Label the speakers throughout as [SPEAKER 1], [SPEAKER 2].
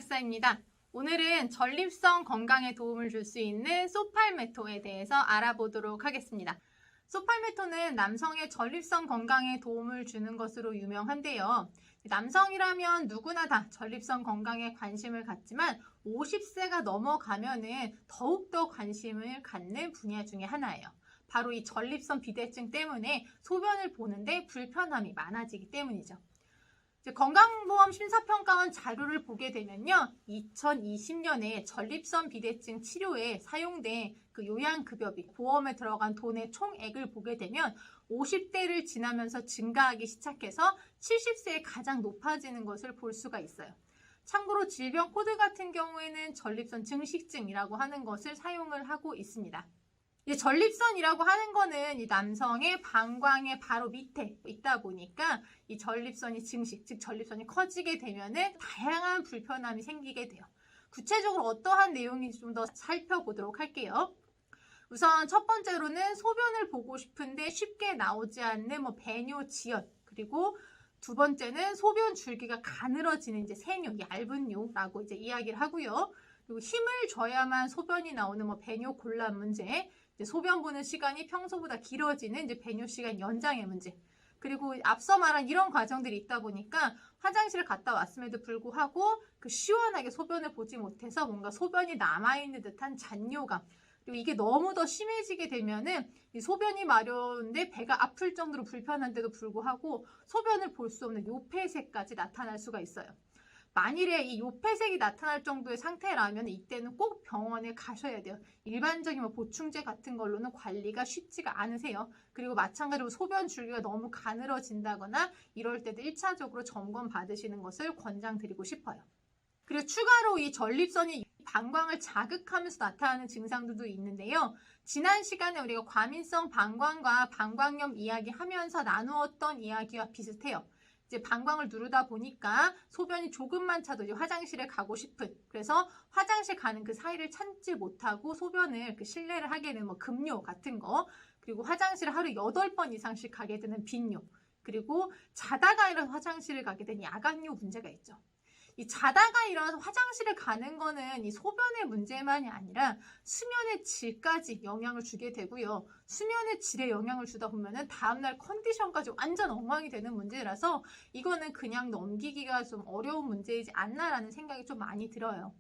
[SPEAKER 1] 박사입니다. 오늘은 전립선 건강에 도움을 줄 수 있는 소팔메토에 대해서 알아보도록 하겠습니다. 소팔메토는 남성의 전립선 건강에 도움을 주는 것으로 유명한데요. 남성이라면 누구나 다 전립선 건강에 관심을 갖지만 50세가 넘어가면은 더욱더 관심을 갖는 분야 중에 하나예요. 바로 이 전립선 비대증 때문에 소변을 보는데 불편함이 많아지기 때문이죠. 건강보험 심사평가원 자료를 보게 되면요, 2020년에 전립선 비대증 치료에 사용된 그 요양급여비, 보험에 들어간 돈의 총액을 보게 되면 50대를 지나면서 증가하기 시작해서 70세에 가장 높아지는 것을 볼 수가 있어요. 참고로 질병 코드 같은 경우에는 전립선 증식증이라고 하는 것을 사용을 하고 있습니다. 이 전립선이라고 하는 거는 이 남성의 방광의 바로 밑에 있다 보니까 이 전립선이 증식, 즉 전립선이 커지게 되면은 다양한 불편함이 생기게 돼요. 구체적으로 어떠한 내용인지 좀 더 살펴보도록 할게요. 우선 첫 번째로는 소변을 보고 싶은데 쉽게 나오지 않는 배뇨 지연, 그리고 두 번째는 소변 줄기가 가늘어지는 세뇨, 얇은 뇨라고 이야기를 하고요. 그리고 힘을 줘야만 소변이 나오는 배뇨 곤란 문제, 소변 보는 시간이 평소보다 길어지는 배뇨 시간 연장의 문제, 그리고 앞서 말한 이런 과정들이 있다 보니까 화장실을 갔다 왔음에도 불구하고 시원하게 소변을 보지 못해서 뭔가 소변이 남아있는 듯한 잔뇨감, 그리고 이게 너무 더 심해지게 되면은 이 소변이 마려운데 배가 아플 정도로 불편한데도 불구하고 소변을 볼 수 없는 요폐색까지 나타날 수가 있어요. 만일에 이 요폐색이 나타날 정도의 상태라면 이때는 꼭 병원에 가셔야 돼요. 일반적인 보충제 같은 걸로는 관리가 쉽지가 않으세요. 그리고 마찬가지로 소변 줄기가 너무 가늘어진다거나 이럴 때도 1차적으로 점검 받으시는 것을 권장드리고 싶어요. 그리고 추가로 이 전립선이 방광을 자극하면서 나타나는 증상들도 있는데요. 지난 시간에 우리가 과민성 방광과 방광염 이야기하면서 나누었던 이야기와 비슷해요. 방광을 누르다 보니까 소변이 조금만 차도 화장실에 가고 싶은, 그래서 화장실 가는 그 사이를 참지 못하고 소변을 실내를 하게 되는 급뇨 같은 거, 그리고 화장실을 하루 8번 이상씩 가게 되는 빈뇨, 그리고 자다가 일어나서 화장실을 가게 되는 야간뇨 문제가 있죠. 이 자다가 일어나서 화장실을 가는 거는 이 소변의 문제만이 아니라 수면의 질까지 영향을 주게 되고요. 수면의 질에 영향을 주다 보면은 다음날 컨디션까지 완전 엉망이 되는 문제라서 이거는 그냥 넘기기가 좀 어려운 문제이지 않나라는 생각이 좀 많이 들어요.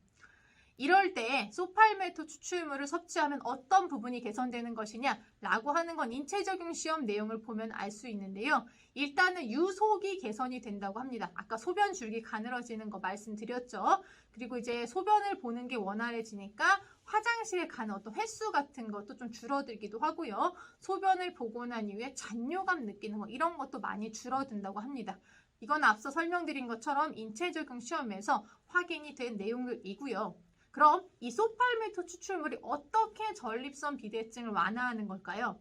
[SPEAKER 1] 이럴 때 소팔메토 추출물을 섭취하면 어떤 부분이 개선되는 것이냐 라고 하는 건 인체적용 시험 내용을 보면 알 수 있는데요. 일단은 유속이 개선이 된다고 합니다. 아까 소변 줄기 가늘어지는 거 말씀드렸죠. 그리고 소변을 보는 게 원활해지니까 화장실에 가는 어떤 횟수 같은 것도 좀 줄어들기도 하고요. 소변을 보고 난 이후에 잔뇨감 느끼는 거, 이런 것도 많이 줄어든다고 합니다. 이건 앞서 설명드린 것처럼 인체적용 시험에서 확인이 된 내용들이고요. 그럼 이 소팔메토 추출물이 어떻게 전립선 비대증을 완화하는 걸까요?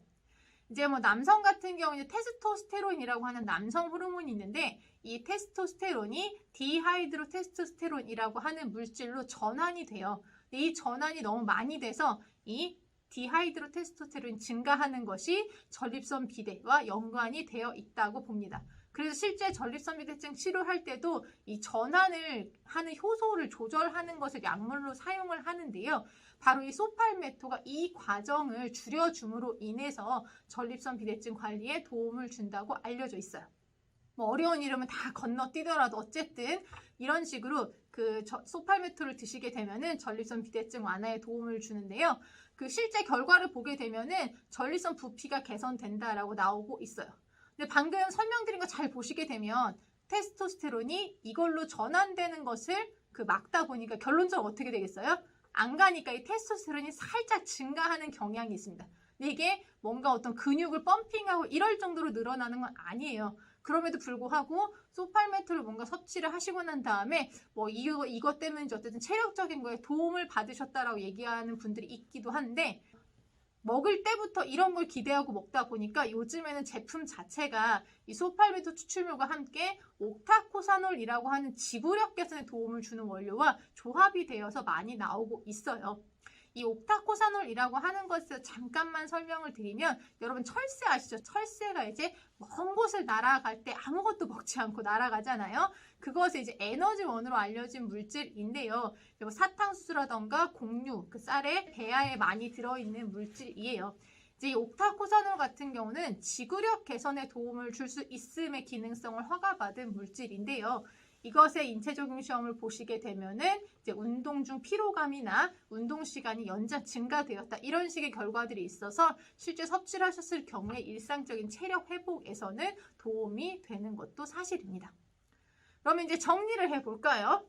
[SPEAKER 1] 남성 같은 경우는 테스토스테론이라고 하는 남성 호르몬이 있는데 이 테스토스테론이 디하이드로테스토스테론이라고 하는 물질로 전환이 돼요. 이 전환이 너무 많이 돼서 이 디하이드로테스토스테론이 증가하는 것이 전립선 비대와 연관이 되어 있다고 봅니다. 그래서 실제 전립선 비대증 치료할 때도 이 전환을 하는 효소를 조절하는 것을 약물로 사용을 하는데요. 바로 이 소팔메토가 이 과정을 줄여줌으로 인해서 전립선 비대증 관리에 도움을 준다고 알려져 있어요. 어려운 이름은 다 건너뛰더라도 어쨌든 이런 식으로 소팔메토를 드시게 되면은 전립선 비대증 완화에 도움을 주는데요. 실제 결과를 보게 되면은 전립선 부피가 개선된다라고 나오고 있어요. 근데 방금 설명드린 거 잘 보시게 되면 테스토스테론이 이걸로 전환되는 것을 막다 보니까 결론적으로 어떻게 되겠어요? 안 가니까 이 테스토스테론이 살짝 증가하는 경향이 있습니다. 근데 이게 뭔가 어떤 근육을 펌핑하고 이럴 정도로 늘어나는 건 아니에요. 그럼에도 불구하고 소팔메토를 뭔가 섭취를 하시고 난 다음에 이것 때문인지 어쨌든 체력적인 거에 도움을 받으셨다라고 얘기하는 분들이 있기도 한데, 먹을 때부터 이런 걸 기대하고 먹다 보니까 요즘에는 제품 자체가 이 소팔메토 추출물과 함께 옥타코사놀이라고 하는 지구력 개선에 도움을 주는 원료와 조합이 되어서 많이 나오고 있어요. 이 옥타코사놀이라고 하는 것을 잠깐만 설명을 드리면 여러분 철새 아시죠? 철새가 이제 먼 곳을 날아갈 때 아무것도 먹지 않고 날아가잖아요. 그것을 이제 에너지원으로 알려진 물질인데요. 그리고 사탕수수라던가 곡류, 그 쌀에 배아에 많이 들어있는 물질이에요. 이제 이 옥타코사놀 같은 경우는 지구력 개선에 도움을 줄 수 있음의 기능성을 허가받은 물질인데요. 이것의 인체 적용 시험을 보시게 되면은 이제 운동 중 피로감이나 운동 시간이 연장 증가되었다 이런 식의 결과들이 있어서 실제 섭취를 하셨을 경우에 일상적인 체력 회복에서는 도움이 되는 것도 사실입니다. 그러면 이제 정리를 해볼까요?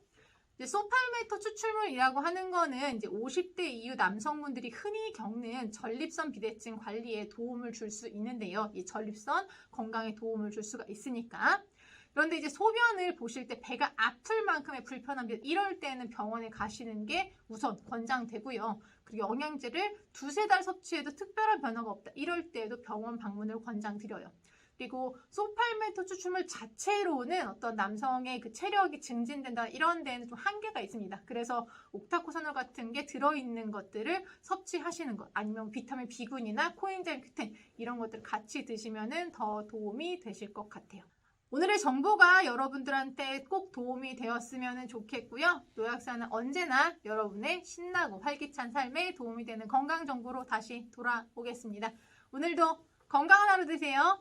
[SPEAKER 1] 이제 소팔메토 추출물이라고 하는 거는 이제 50대 이후 남성분들이 흔히 겪는 전립선 비대증 관리에 도움을 줄 수 있는데요. 이 전립선 건강에 도움을 줄 수가 있으니까. 그런데 이제 소변을 보실 때 배가 아플 만큼의 불편함들 이럴 때는 병원에 가시는 게 우선 권장되고요. 그리고 영양제를 2-3달 섭취해도 특별한 변화가 없다. 이럴 때에도 병원 방문을 권장드려요. 그리고 소팔메토 추출물 자체로는 어떤 남성의 그 체력이 증진된다 이런 데는 좀 한계가 있습니다. 그래서 옥타코사놀 같은 게 들어있는 것들을 섭취하시는 것 아니면 비타민 B군이나 코엔자임 Q10 이런 것들을 같이 드시면 더 도움이 되실 것 같아요. 오늘의 정보가 여러분들한테 꼭 도움이 되었으면 좋겠고요. 노약사는 언제나 여러분의 신나고 활기찬 삶에 도움이 되는 건강 정보로 다시 돌아오겠습니다. 오늘도 건강한 하루 되세요.